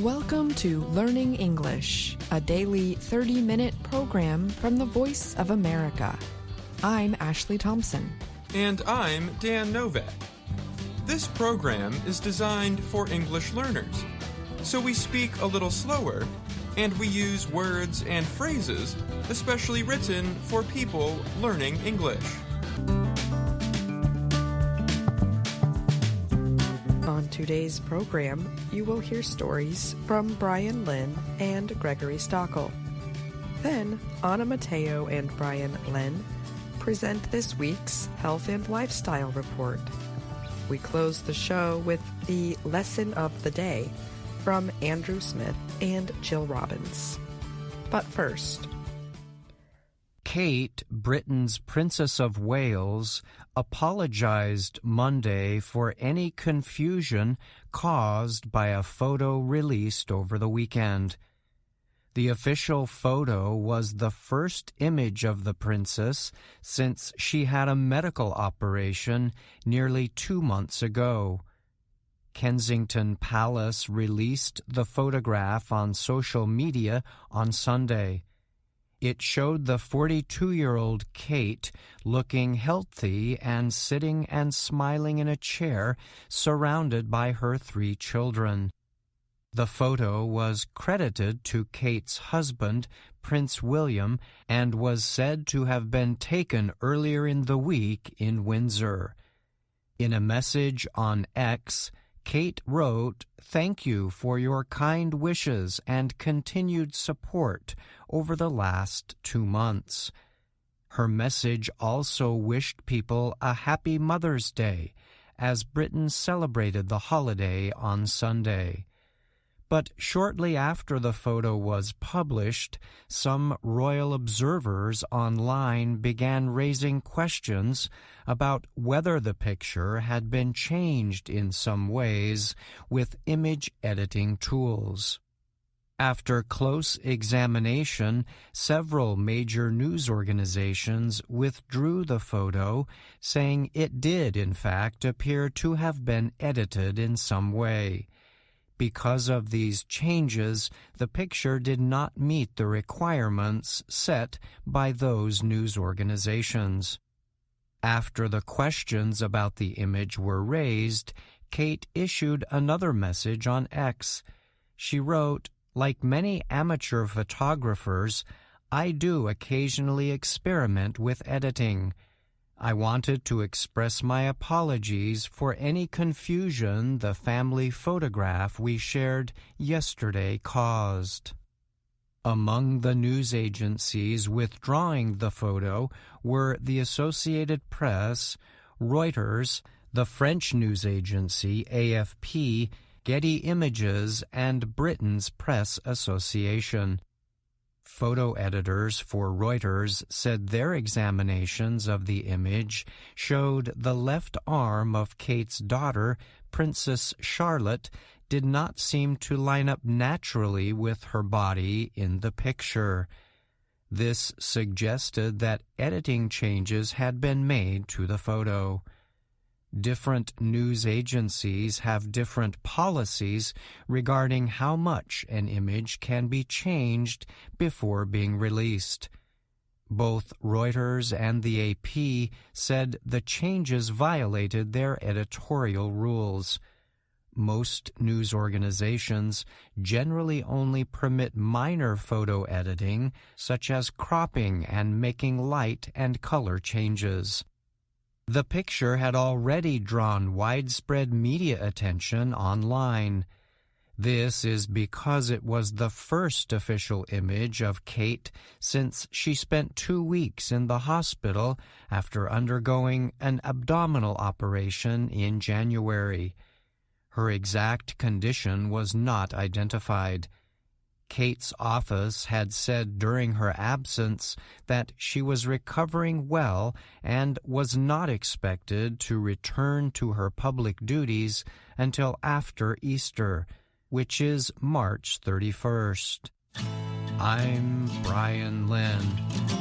Welcome to Learning English, a daily 30-minute program from the Voice of America. I'm Ashley Thompson. And I'm Dan Novak. This program is designed for English learners, so we speak a little slower and we use words and phrases especially written for people learning English. On today's program, you will hear stories from Brian Lynn and Gregory Stockel. Then, Anna Mateo and Brian Lynn present this week's Health and Lifestyle Report. We close the show with the Lesson of the Day from Andrew Smith and Jill Robbins. But first, Kate, Britain's Princess of Wales, apologized Monday for any confusion caused by a photo released over the weekend. The official photo was the first image of the princess since she had a medical operation nearly 2 months ago. Kensington Palace released the photograph on social media on Sunday. It showed the 42-year-old Kate looking healthy and sitting and smiling in a chair surrounded by her 3 children. The photo was credited to Kate's husband, Prince William, and was said to have been taken earlier in the week in Windsor. In a message on X, Kate wrote, "Thank you for your kind wishes and continued support over the last 2 months." Her message also wished people a happy Mother's Day as Britain celebrated the holiday on Sunday. But shortly after the photo was published, some royal observers online began raising questions about whether the picture had been changed in some ways with image editing tools. After close examination, several major news organizations withdrew the photo, saying it did, in fact, appear to have been edited in some way. Because of these changes, the picture did not meet the requirements set by those news organizations. After the questions about the image were raised, Kate issued another message on X. She wrote, "Like many amateur photographers, I do occasionally experiment with editing. I wanted to express my apologies for any confusion the family photograph we shared yesterday caused." Among the news agencies withdrawing the photo were the Associated Press, Reuters, the French news agency AFP, Getty Images, and Britain's Press Association. Photo editors for Reuters said their examinations of the image showed the left arm of Kate's daughter, Princess Charlotte, did not seem to line up naturally with her body in the picture. This suggested that editing changes had been made to the photo. Different news agencies have different policies regarding how much an image can be changed before being released. Both Reuters and the AP said the changes violated their editorial rules. Most news organizations generally only permit minor photo editing, such as cropping and making light and color changes. The picture had already drawn widespread media attention online. This is because it was the first official image of Kate since she spent 2 weeks in the hospital after undergoing an abdominal operation in January. Her exact condition was not identified. Kate's office had said during her absence that she was recovering well and was not expected to return to her public duties until after Easter, which is March 31st. I'm Brian Lynn.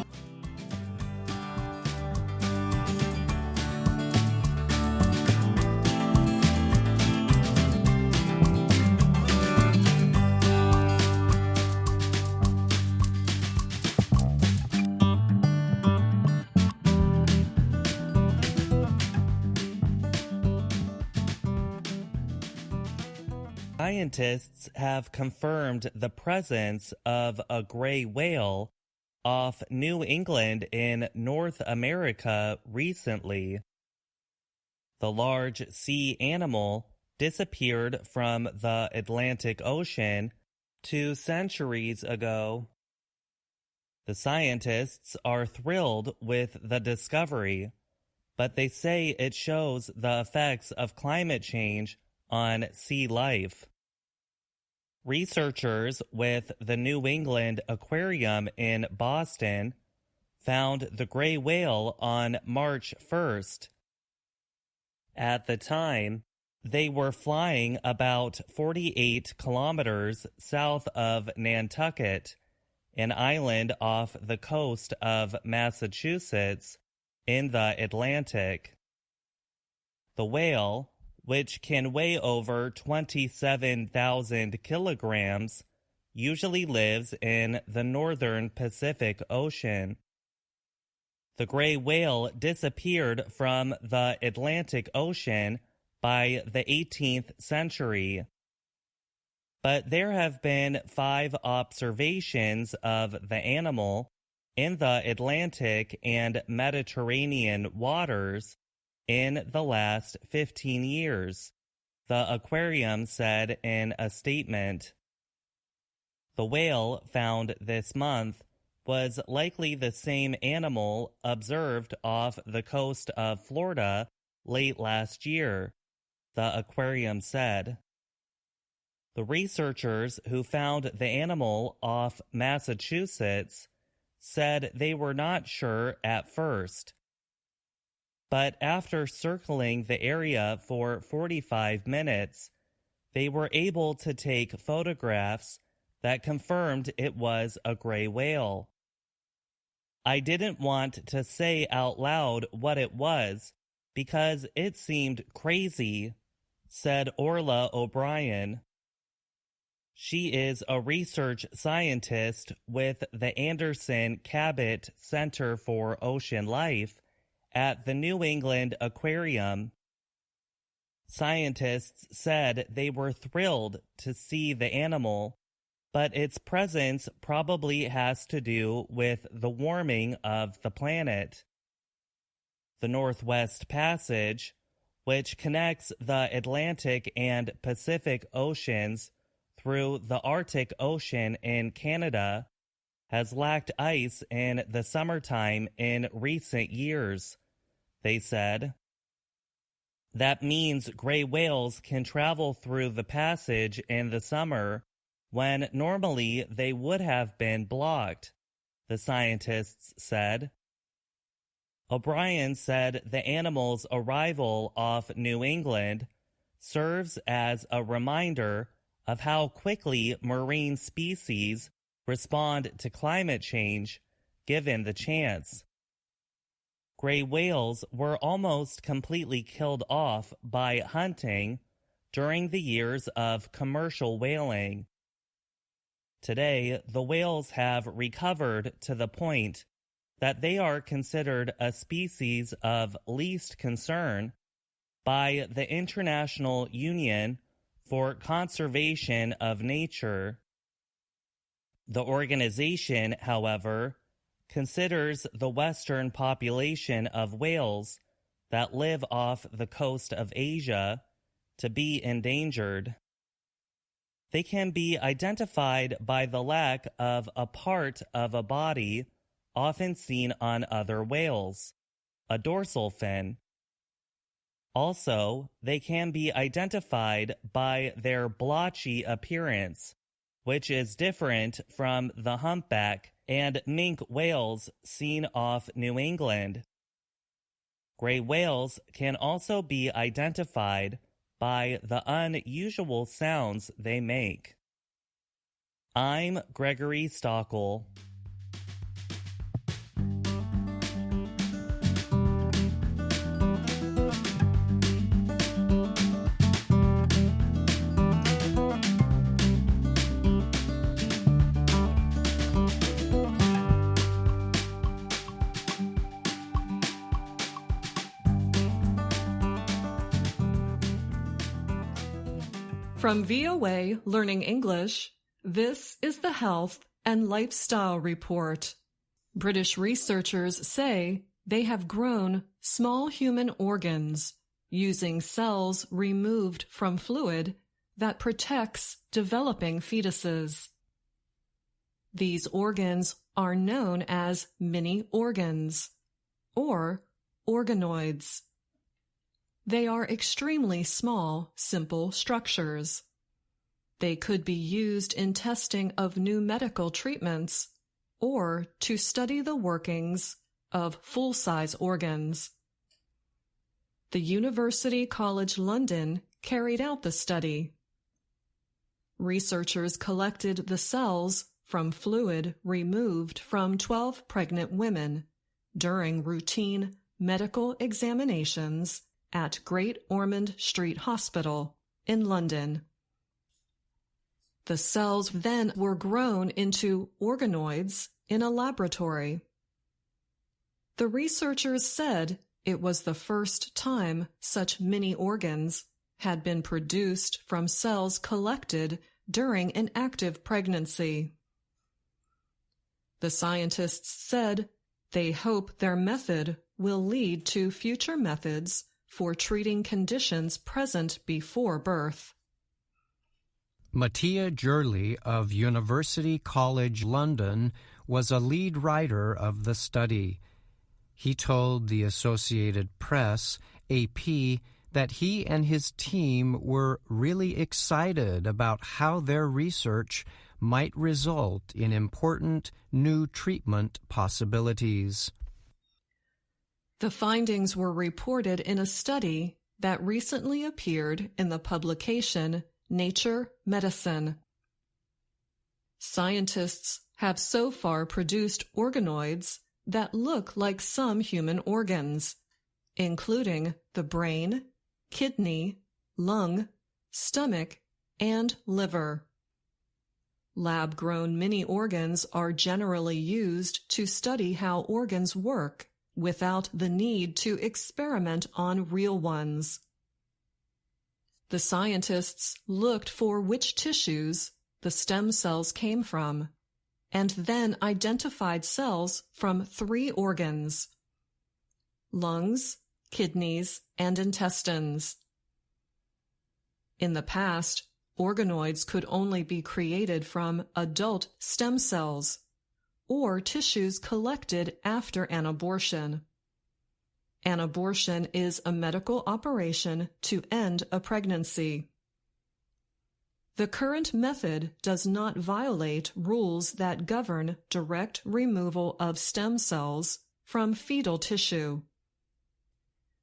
scientists have confirmed the presence of a gray whale off New England in North America recently. The large sea animal disappeared from the Atlantic Ocean 2 centuries ago. The scientists are thrilled with the discovery, but they say it shows the effects of climate change on sea life. Researchers with the New England Aquarium in Boston found the gray whale on March 1st. At the time, they were flying about 48 kilometers south of Nantucket, an island off the coast of Massachusetts in the Atlantic. The whale, which can weigh over 27,000 kilograms, usually lives in the northern Pacific Ocean. The gray whale disappeared from the Atlantic Ocean by the 18th century. But there have been 5 observations of the animal in the Atlantic and Mediterranean waters in the last 15 years, the aquarium said in a statement. The whale found this month was likely the same animal observed off the coast of Florida late last year, the aquarium said. The researchers who found the animal off Massachusetts said they were not sure at first. But after circling the area for 45 minutes, they were able to take photographs that confirmed it was a gray whale. I didn't want to say out loud what it was because it seemed crazy, said Orla O'Brien. She is a research scientist with the Anderson Cabot Center for Ocean Life at the New England Aquarium. Scientists said they were thrilled to see the animal, but its presence probably has to do with the warming of the planet. The Northwest Passage, which connects the Atlantic and Pacific Oceans through the Arctic Ocean in Canada, has lacked ice in the summertime in recent years, they said. That means gray whales can travel through the passage in the summer when normally they would have been blocked, the scientists said. O'Brien said the animal's arrival off New England serves as a reminder of how quickly marine species respond to climate change given the chance. Gray whales were almost completely killed off by hunting during the years of commercial whaling. Today, the whales have recovered to the point that they are considered a species of least concern by the International Union for Conservation of Nature. The organization, however, considers the western population of whales that live off the coast of Asia to be endangered. They can be identified by the lack of a part of a body often seen on other whales, a dorsal fin. Also, they can be identified by their blotchy appearance, which is different from the humpback and minke whales seen off New England. Gray whales can also be identified by the unusual sounds they make. I'm Gregory Stockel. From VOA Learning English, this is the Health and Lifestyle Report. British researchers say they have grown small human organs using cells removed from fluid that protects developing fetuses. These organs are known as mini organs, or organoids. They are extremely small, simple structures. They could be used in testing of new medical treatments or to study the workings of full-size organs. The University College London carried out the study. Researchers collected the cells from fluid removed from 12 pregnant women during routine medical examinations at Great Ormond Street Hospital in London. The cells then were grown into organoids in a laboratory. The researchers said it was the first time such mini organs had been produced from cells collected during an active pregnancy. The scientists said they hope their method will lead to future methods for treating conditions present before birth. Mattia Jurley of University College London was a lead writer of the study. He told the Associated Press, AP, that he and his team were really excited about how their research might result in important new treatment possibilities. The findings were reported in a study that recently appeared in the publication Nature Medicine. Scientists have so far produced organoids that look like some human organs, including the brain, kidney, lung, stomach, and liver. Lab-grown mini organs are generally used to study how organs work without the need to experiment on real ones. The scientists looked for which tissues the stem cells came from, and then identified cells from 3 organs: lungs, kidneys, and intestines. In the past, organoids could only be created from adult stem cells or tissues collected after an abortion. An abortion is a medical operation to end a pregnancy. The current method does not violate rules that govern direct removal of stem cells from fetal tissue.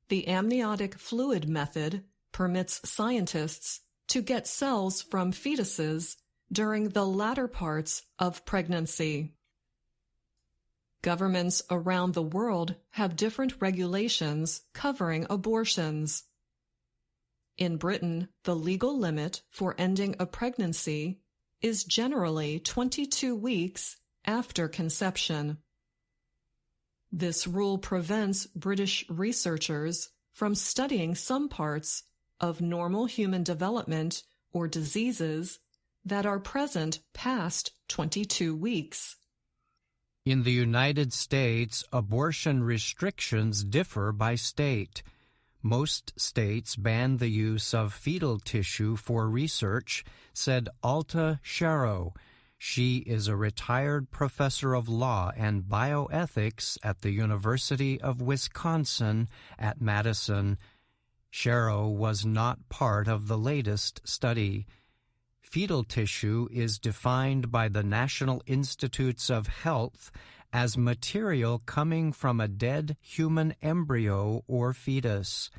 The amniotic fluid method permits scientists to get cells from fetuses during the latter parts of pregnancy. Governments around the world have different regulations covering abortions. In Britain, the legal limit for ending a pregnancy is generally 22 weeks after conception. This rule prevents British researchers from studying some parts of normal human development or diseases that are present past 22 weeks. In the United States, abortion restrictions differ by state. Most states ban the use of fetal tissue for research, said Alta Sharrow. She is a retired professor of law and bioethics at the University of Wisconsin at Madison. Sharrow was not part of the latest study. Fetal tissue is defined by the National Institutes of Health as material coming from a dead human embryo or fetus.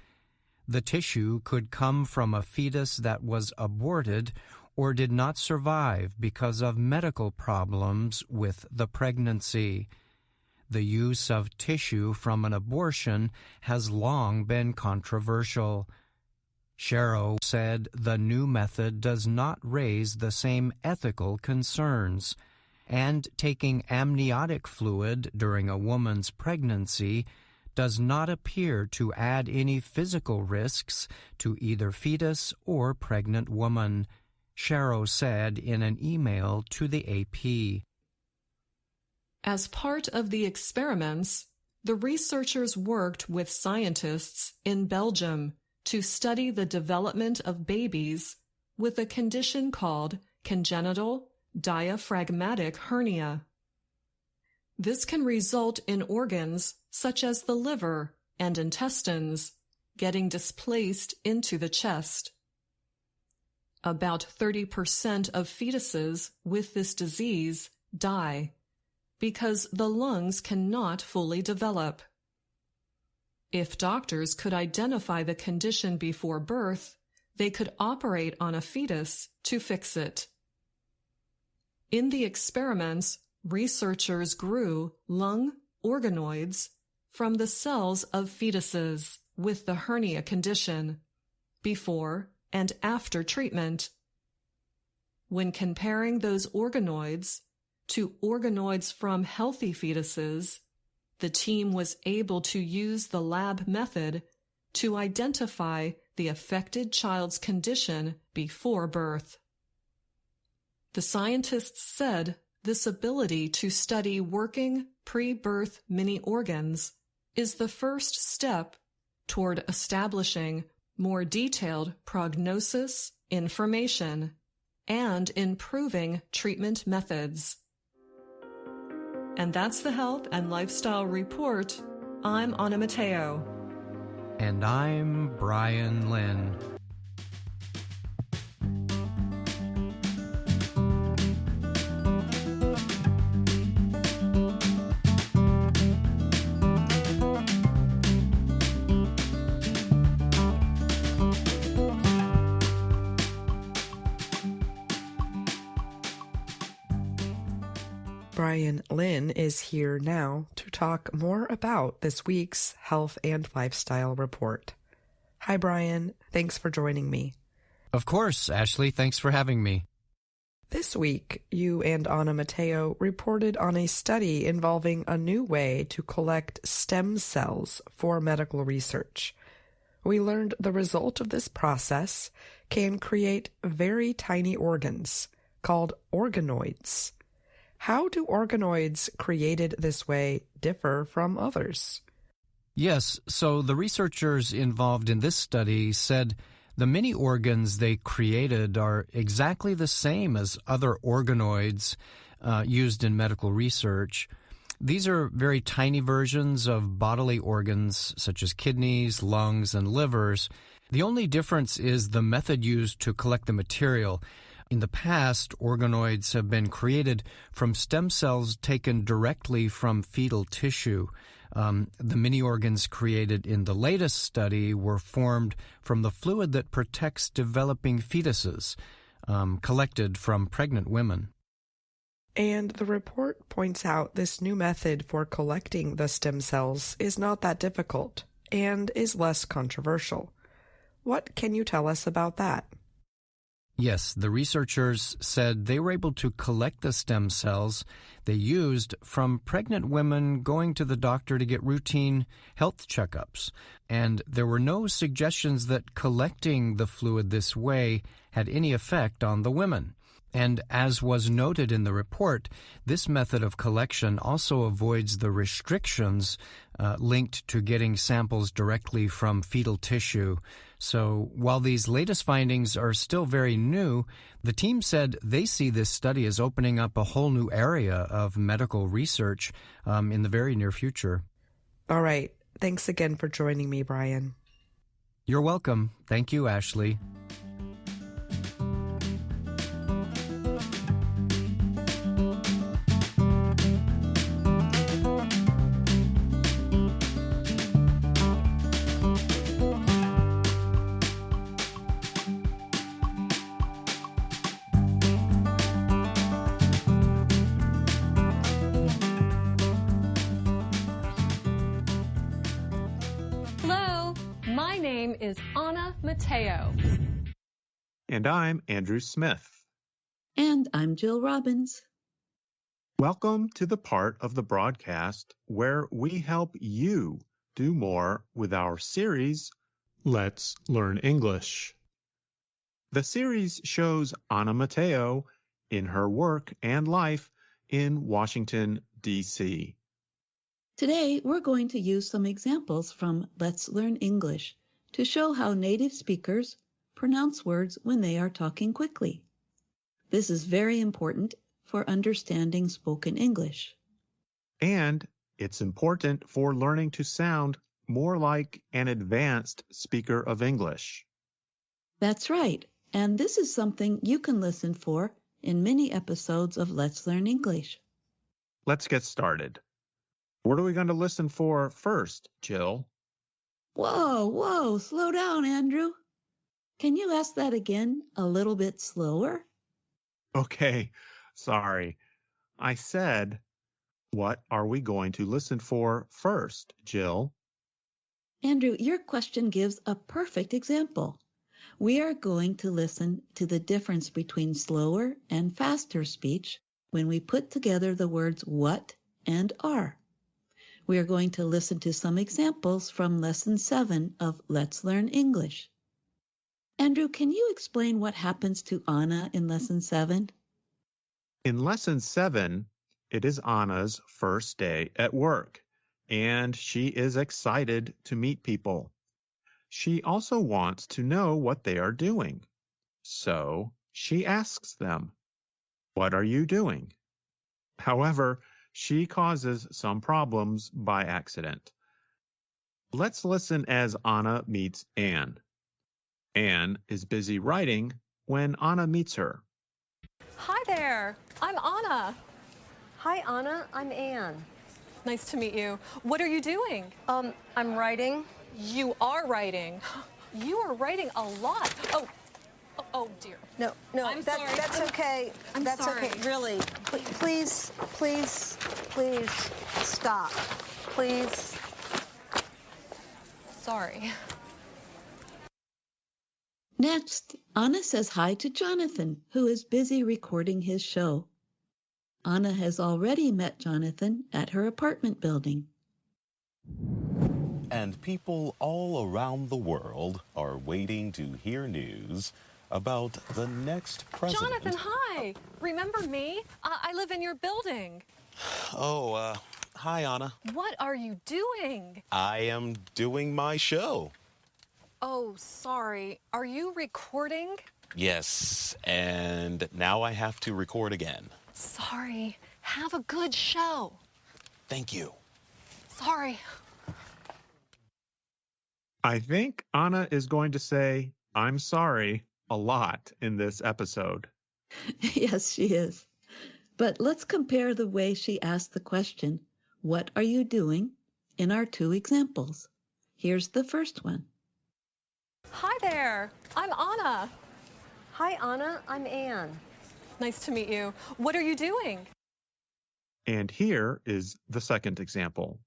The tissue could come from a fetus that was aborted or did not survive because of medical problems with the pregnancy. The use of tissue from an abortion has long been controversial. Sharrow said the new method does not raise the same ethical concerns, and taking amniotic fluid during a woman's pregnancy does not appear to add any physical risks to either fetus or pregnant woman, Sharrow said in an email to the AP. As part of the experiments, the researchers worked with scientists in Belgium to study the development of babies with a condition called congenital diaphragmatic hernia. This can result in organs such as the liver and intestines getting displaced into the chest. About 30% of fetuses with this disease die because the lungs cannot fully develop. If doctors could identify the condition before birth, they could operate on a fetus to fix it. In the experiments, researchers grew lung organoids from the cells of fetuses with the hernia condition before and after treatment. When comparing those organoids to organoids from healthy fetuses, the team was able to use the lab method to identify the affected child's condition before birth. The scientists said this ability to study working pre-birth mini-organs is the first step toward establishing more detailed prognosis information and improving treatment methods. And that's the Health and Lifestyle Report. I'm Anna Mateo. And I'm Brian Lynn. Brian Lynn is here now to talk more about this week's Health and Lifestyle Report. Hi, Brian. Thanks for joining me. Of course, Ashley. Thanks for having me. This week, you and Anna Mateo reported on a study involving a new way to collect stem cells for medical research. We learned the result of this process can create very tiny organs called organoids. How do organoids created this way differ from others? Yes, so the researchers involved in this study said the mini organs they created are exactly the same as other organoids used in medical research. These are very tiny versions of bodily organs such as kidneys, lungs, and livers. The only difference is the method used to collect the material. In the past, organoids have been created from stem cells taken directly from fetal tissue. The mini-organs created in the latest study were formed from the fluid that protects developing fetuses, collected from pregnant women. And the report points out this new method for collecting the stem cells is not that difficult and is less controversial. What can you tell us about that? Yes, the researchers said they were able to collect the stem cells they used from pregnant women going to the doctor to get routine health checkups. And there were no suggestions that collecting the fluid this way had any effect on the women. And as was noted in the report, this method of collection also avoids the restrictions linked to getting samples directly from fetal tissue. So while these latest findings are still very new, the team said they see this study as opening up a whole new area of medical research in the very near future. All right. Thanks again for joining me, Brian. You're welcome. Thank you, Ashley. My name is Anna Mateo. And I'm Andrew Smith. And I'm Jill Robbins. Welcome to the part of the broadcast where we help you do more with our series, Let's Learn English. The series shows Anna Mateo in her work and life in Washington, D.C. Today, we're going to use some examples from Let's Learn English to show how native speakers pronounce words when they are talking quickly. This is very important for understanding spoken English. And it's important for learning to sound more like an advanced speaker of English. That's right, and this is something you can listen for in many episodes of Let's Learn English. Let's get started. What are we going to listen for first, Jill? Whoa, slow down, Andrew. Can you ask that again a little bit slower? Okay, sorry. I said, what are we going to listen for first, Jill? Andrew, your question gives a perfect example. We are going to listen to the difference between slower and faster speech when we put together the words what and are. We are going to listen to some examples from Lesson 7 of Let's Learn English. Andrew, can you explain what happens to Anna in Lesson 7? In Lesson 7, it is Anna's first day at work, and she is excited to meet people. She also wants to know what they are doing. So she asks them, "What are you doing?" However, she causes some problems by accident. Let's listen as Anna meets Anne. Anne is busy writing when Anna meets her. Hi there, I'm Anna. Hi, Anna. I'm Anne. Nice to meet you. What are you doing? I'm writing. You are writing. You are writing a lot. Oh dear. No, I'm sorry. that's okay. I'm that's sorry. okay. Really. Please stop. Please. Sorry. Next, Anna says hi to Jonathan, who is busy recording his show. Anna has already met Jonathan at her apartment building. And people all around the world are waiting to hear news about the next president. Jonathan, hi. Remember me? I live in your building. Hi, Anna. What are you doing? I am doing my show. Oh, sorry. Are you recording? Yes, and now I have to record again. Sorry. Have a good show. Thank you. Sorry. I think Anna is going to say, "I'm sorry," a lot in this episode. Yes, she is. But let's compare the way she asked the question, "What are you doing?" in our two examples. Here's the first one. Hi there, I'm Anna. Hi, Anna. I'm Anne. Nice to meet you. What are you doing? And here is the second example.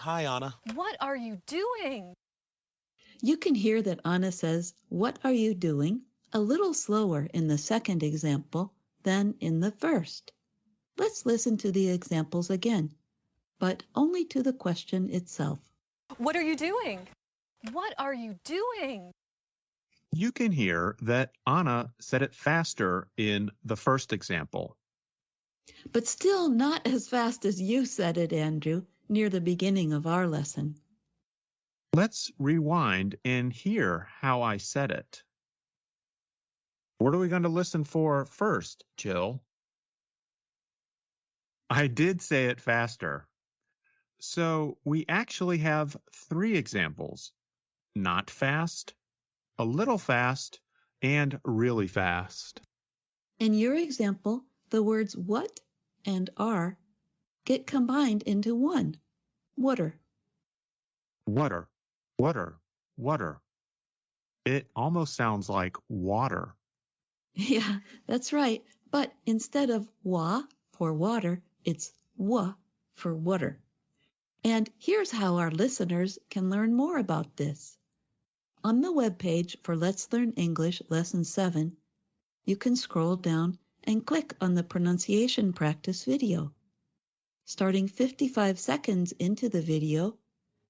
Hi, Anna. What are you doing? You can hear that Anna says, "What are you doing?" a little slower in the second example than in the first. Let's listen to the examples again, but only to the question itself. What are you doing? What are you doing? You can hear that Anna said it faster in the first example. But still not as fast as you said it, Andrew, near the beginning of our lesson. Let's rewind and hear how I said it. What are we going to listen for first, Jill? I did say it faster. So we actually have 3 examples: not fast, a little fast, and really fast. In your example, the words what and are get combined into one. Water. Water, water, water. It almost sounds like water. Yeah, that's right. But instead of wa for water, it's wa for water. And here's how our listeners can learn more about this. On the webpage for Let's Learn English Lesson 7, you can scroll down and click on the pronunciation practice video. Starting 55 seconds into the video,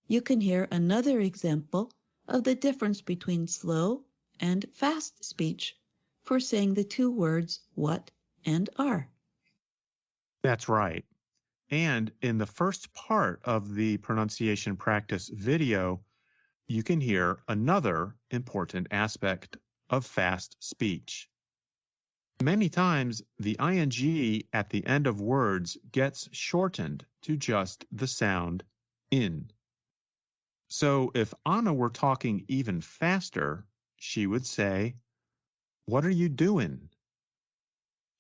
you can hear another example of the difference between slow and fast speech for saying the two words what and are. That's right. And in the first part of the pronunciation practice video, you can hear another important aspect of fast speech. Many times, the ing at the end of words gets shortened to just the sound in. So if Anna were talking even faster, she would say, "What are you doing?"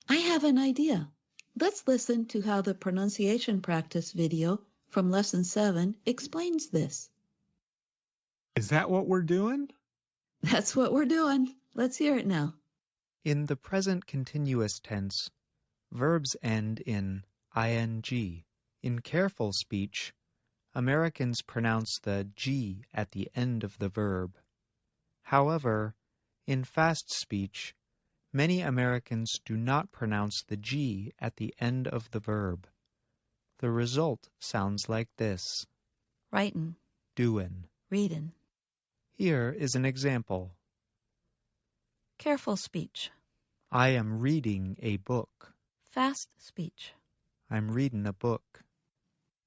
I have an idea. Let's listen to how the pronunciation practice video from Lesson 7 explains this. Is that what we're doing? That's what we're doing. Let's hear it now. In the present continuous tense, verbs end in ing. In careful speech, Americans pronounce the G at the end of the verb. However, in fast speech, many Americans do not pronounce the G at the end of the verb. The result sounds like this: Writin', doin'. readin'. Here is an example. Careful speech. I am reading a book. Fast speech. I'm reading a book.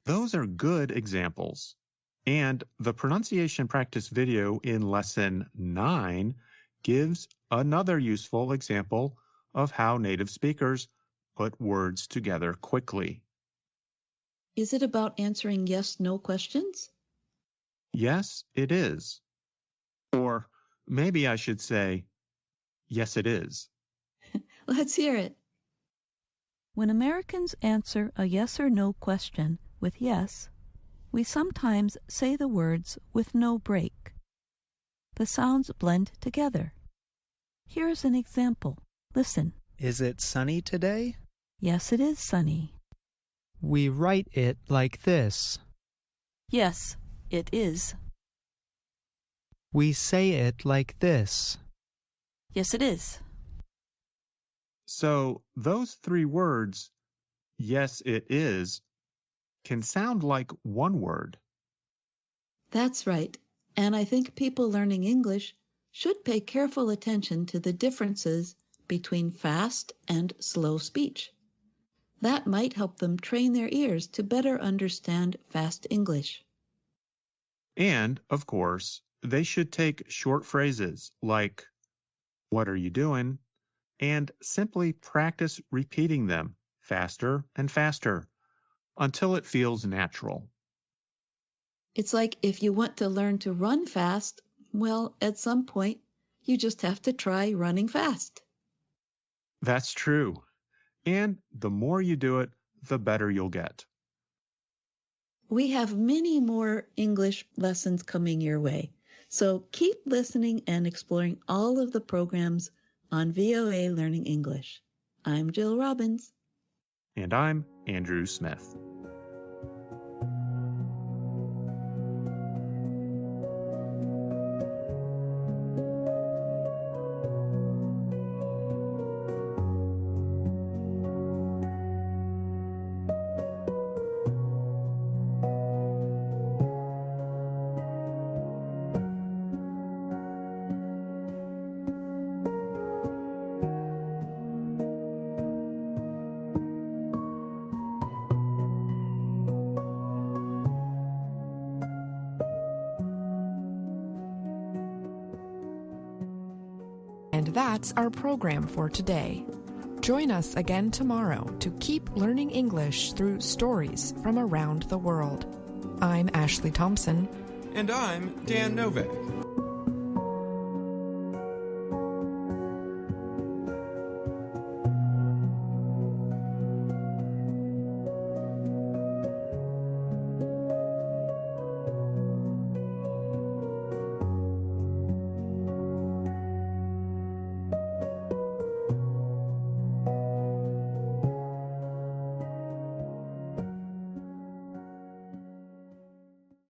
Those are good examples. And the pronunciation practice video in Lesson 9 gives another useful example of how native speakers put words together quickly. Is it about answering yes/no questions? Yes, it is. Or maybe I should say, yes, it is. Let's hear it. When Americans answer a yes or no question with yes, we sometimes say the words with no break. The sounds blend together. Here's an example. Listen. Is it sunny today? Yes, it is sunny. We write it like this. Yes, it is. We say it like this. Yes, it is. So those three words, yes, it is, can sound like one word. That's right. And I think people learning English should pay careful attention to the differences between fast and slow speech. That might help them train their ears to better understand fast English. And, of course, they should take short phrases like, "What are you doing?" and simply practice repeating them faster and faster until it feels natural. It's like if you want to learn to run fast, well, at some point, you just have to try running fast. That's true. And the more you do it, the better you'll get. We have many more English lessons coming your way, so keep listening and exploring all of the programs on VOA Learning English. I'm Jill Robbins. And I'm Andrew Smith. And that's our program for today. Join us again tomorrow to keep learning English through stories from around the world. I'm Ashley Thompson. And I'm Dan Novak.